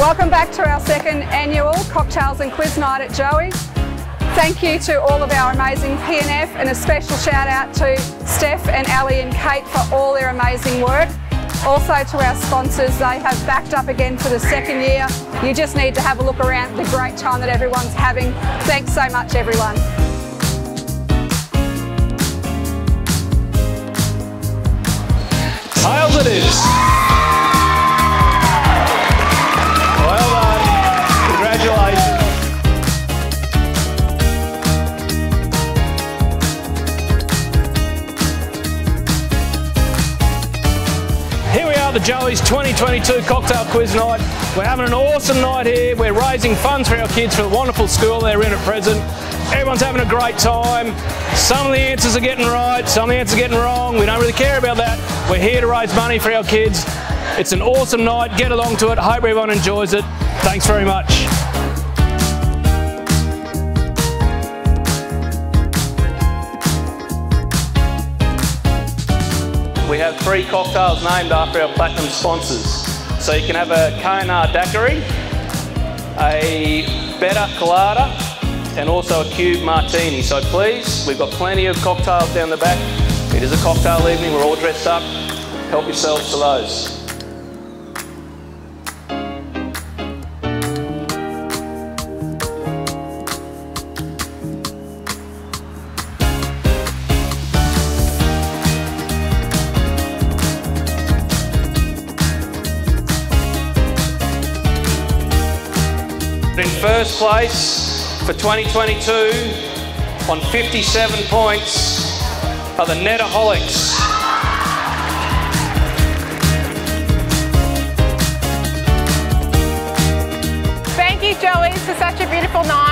Welcome back to our second annual Cocktails and Quiz Night at Joey's. Thank you to all of our amazing P&F and a special shout out to Steph and Ali and Kate for all their amazing work. Also to our sponsors, they have backed up again for the second year. You just need to have a look around at the great time that everyone's having. Thanks so much, everyone. Tails it is. Well done. Congratulations. Here we are, the Joey's 2022 Cocktail Quiz Night. We're having an awesome night here. We're raising funds for our kids for the wonderful school they're in at present. Everyone's having a great time. Some of the answers are getting right, some of the answers are getting wrong. We don't really care about that. We're here to raise money for our kids. It's an awesome night. Get along to it. Hope everyone enjoys it. Thanks very much. We have 3 cocktails named after our platinum sponsors. So you can have a Cayenne daiquiri, a Betta colada, and also a cube martini. So please, we've got plenty of cocktails down the back. It is a cocktail evening, we're all dressed up. Help yourselves to those. In first place for 2022 on 57 points are the Haulage. Thank you, Joey's, for such a beautiful night.